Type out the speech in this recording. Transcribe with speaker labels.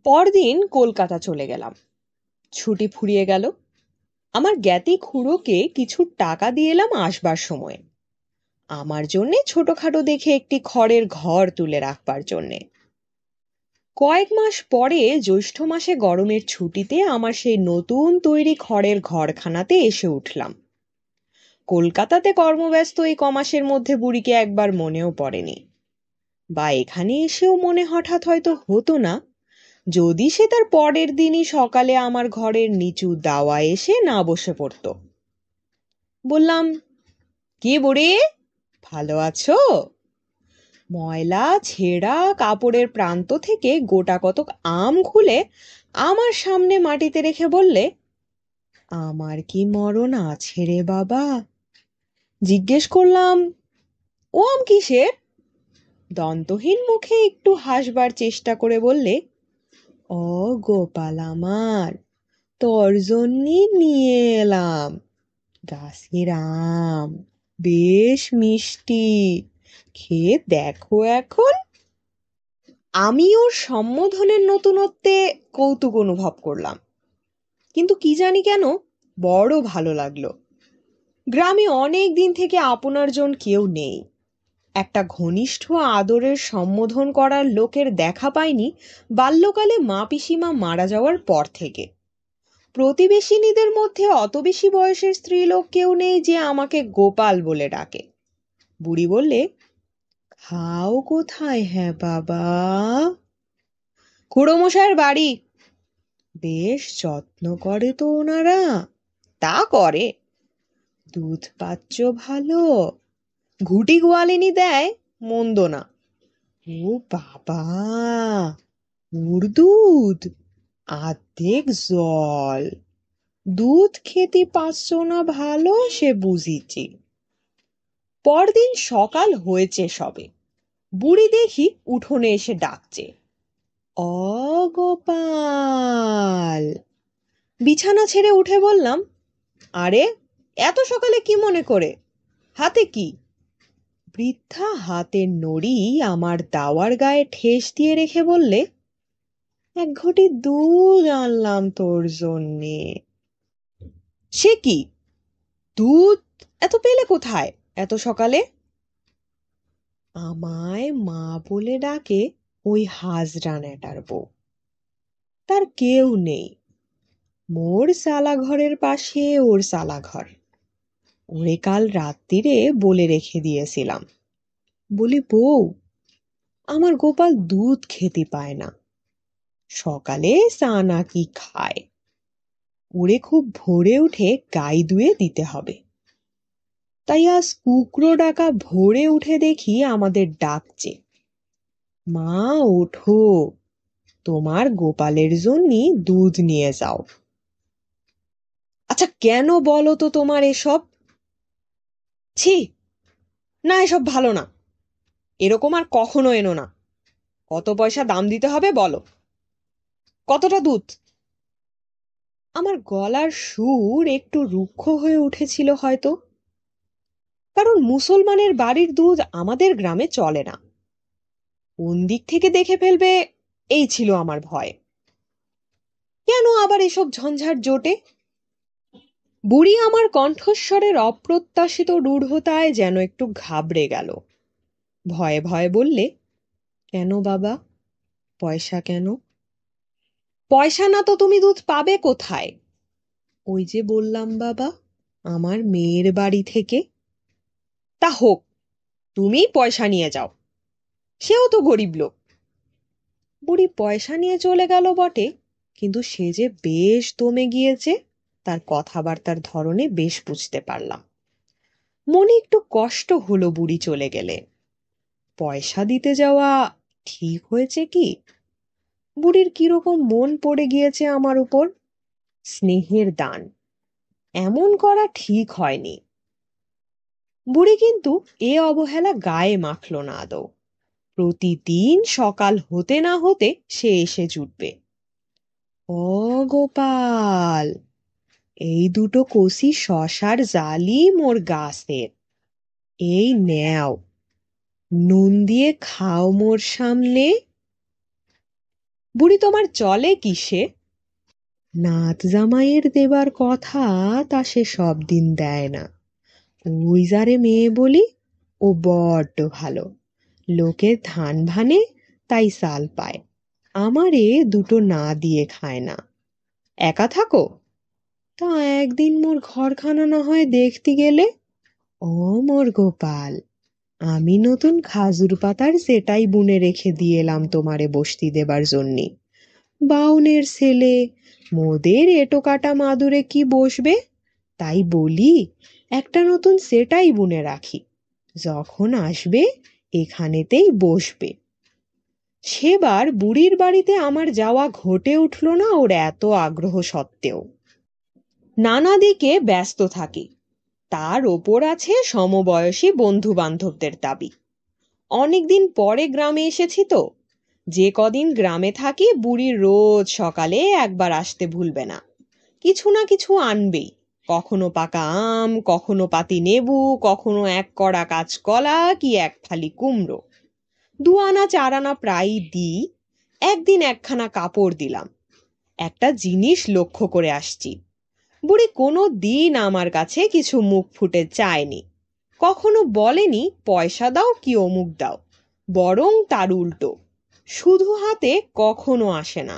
Speaker 1: পরদিন কলকাতা চলে গেলাম। ছুটি ফুরিয়ে গেল। আমার জ্ঞাতি খুড়োকে কিছু টাকা দিয়ে এলাম আসবার সময়, আমার জন্যে ছোটখাটো দেখে একটি খড়ের ঘর তুলে রাখবার জন্যে। কয়েক মাস পরে জ্যৈষ্ঠ মাসে গরমের ছুটিতে আমার সেই নতুন তৈরি খড়ের ঘরখানাতে এসে উঠলাম। কলকাতাতে কর্মব্যস্ত এই কমাসের মধ্যে বুড়িকে একবার মনেও পড়েনি, বা এখানে এসেও মনে হঠাৎ হয়তো হতো না, যদি সে তার পরের দিনই সকালে আমার ঘরের নিচু দাওয়া এসে না বসে পড়ত। বললাম, কি বুড়ি, ভালো আছো? ময়লা ছেঁড়া কাপড়ের প্রান্ত থেকে গোটা কতক আম খুলে আমার সামনে মাটিতে রেখে বললে, আমার কি মরণ আছে রে বাবা? জিজ্ঞেস করলাম, ও আম কিসের? দন্তহীন মুখে একটু হাসবার চেষ্টা করে বললে, ও গোপাল আমার, তোর জন্যে নিয়ে এলাম গাছের আম, বেশ মিষ্টি, খেয়ে দেখো এখন। আমি ওর সম্বোধনের নতুনত্বে কৌতুক অনুভব করলাম, কিন্তু কি জানি কেন বড় ভালো লাগলো। গ্রামে অনেক দিন থেকে আপনার জন কেউ নেই, একটা ঘনিষ্ঠ আদরের সম্বোধন করার লোকের দেখা পাইনি বাল্যকালে মা পিসিমা মারা যাওয়ার পর থেকে। প্রতিবেশিনীদের মধ্যে অত বেশি বয়সের স্ত্রীলোক কেউ নেই যে আমাকে গোপাল বলে ডাকে। বুড়ি বললে, খাও কোথায় হ্যাঁ বাবা? খুড়োমশাইয়ের বাড়ি। বেশ যত্ন করে তো ওনারা? তা করে। দুধ পাচ্ছ ভালো? ঘুটি গোয়ালিনী দেয়, মন্দ না। ও বাবা, ওর দুধ আর্ধেক জল। দুধ খেতে পাচ্ছ না ভালো, সে বুঝিছি। পরদিন সকাল হয়েছে সবে, বুড়ি দেখি উঠোনে এসে ডাকছে, অ গোপাল। বিছানা ছেড়ে উঠে বললাম, আরে এত সকালে কি মনে করে, হাতে কি? বৃদ্ধা হাতের নড়ি আমার দাওয়ার গায়ে ঠেস দিয়ে রেখে বললে, এক ঘটি দুধ আনলাম তোর জন্যে। সে কি, দুধ এত পেলে কোথায় এত সকালে? আমায় মা বলে ডাকে ওই হাজরা নেটার বউ, তার কেউ নেই। মোর সালা ঘরের পাশে ওর সালা ঘর, ওরে কাল রাত্রিরে বলে রেখে দিয়েছিলাম। বলি, বউ, আমার গোপাল দুধ খেতে পায় না, সকালে চা নাকি খায়, ওরে খুব ভোরে উঠে গাই দুয়ে দিতে হবে। তাই আজ কুকরো ডাকা ভোরে উঠে দেখি আমাদের ডাকছে, মা ওঠো, তোমার গোপালের জন্য দুধ নিয়ে যাও। আচ্ছা কেন বলো তো তোমার এসব? ছি, না এসব ভালো না, এরকম আর কখনো এনো না। কত পয়সা দাম দিতে হবে বলো? কতটা দুধ? আমার গলার সুর একটু রুক্ষ হয়ে উঠেছিল হয়তো, কারণ মুসলমানের বাড়ির দুধ আমাদের গ্রামে চলে না। কোন দিক থেকে দেখে ফেলবে, এই ছিল আমার ভয়। কেন আবার এসব ঝঞ্ঝাট জোটে? বুড়ি আমার কণ্ঠস্বরের অপ্রত্যাশিত রূঢ়তায় যেন একটু ঘাবড়ে গেল। ভয়ে ভয়ে বললে, কেন বাবা, পয়সা কেন? পয়সা না তো তুমি দুধ পাবে কোথায়? ওই যে বললাম বাবা, আমার মেয়ের বাড়ি থেকে। তা হোক, তুমি পয়সা নিয়ে যাও, সেও তো গরিব লোক। বুড়ি পয়সা নিয়ে চলে গেল বটে, কিন্তু সে যে বেশ দমে গিয়েছে তার কথাবার্তার ধরনে বেশ বুঝতে পারলাম। মনে একটু কষ্ট হলো বুড়ি চলে গেলে। পয়সা দিতে যাওয়া ঠিক হয়েছে কি? বুড়ির কিরকম মন পড়ে গিয়েছে আমার উপর। স্নেহের দান, এমন করা ঠিক হয়নি। বুড়ি কিন্তু এ অবহেলা গায়ে মাখল না আদৌ। প্রতিদিন সকাল হতে না হতে সে এসে জুটবে, ও গোপাল, এই দুটো কষি শশার জালি মোর গাছের, এই নেও, নুন দিয়ে খাও মোর সামনে। বুড়ি তোমার চলে কিসে? নাত জামাইয়ের দেবার কথা, তা সে সব দিন দেয় না। ওই যারে মেয়ে বলি, ও বড্ড ভালো। লোকের ধান ভানে, তাই চাল পায়। আমারে দুটো না দিয়ে খায় না। একা থাকো? তা একদিন মোর ঘরখানা না হয় দেখতে গেলে। ও মোর গোপাল, আমি নতুন খাজুর পাতার সেটাই বুনে রেখে দিয়েলাম তোমারে বসতি দেবার জন্যে। বাউনের ছেলে, মোদের এটো কাটা মাদুরে কি বসবে, তাই বলি একটা নতুন সেটাই বুনে রাখি। যখন আসবে এখানেতেই বসবে। সেবার বুড়ির বাড়িতে আমার যাওয়া ঘটে উঠল না ওর এত আগ্রহ সত্ত্বেও। নানা দিকে ব্যস্ত থাকি, তার ওপর আছে সমবয়সী বন্ধু বান্ধবদের দাবি। অনেকদিন পরে গ্রামে এসেছি তো, যে কদিন গ্রামে থাকি বুড়ি রোজ সকালে একবার আসতে ভুলবে না। কিছু না কিছু আনবেই, কখনো পাকা আম, কখনো পাতি নেবু, কখনো এক কড়া কাঁচকলা কি এক ফালি কুমড়ো। 2 আনা 4 আনা প্রায়ই দিই। একদিন একখানা কাপড় দিলাম। একটা জিনিস লক্ষ্য করে আসছি, বুড়ি কোনো দিন আমার কাছে কিছু মুখ ফুটে চায়নি। কখনো বলেনি পয়সা দাও কি অমুক দাও, বরং তার উল্টো, শুধু হাতে কখনো আসে না।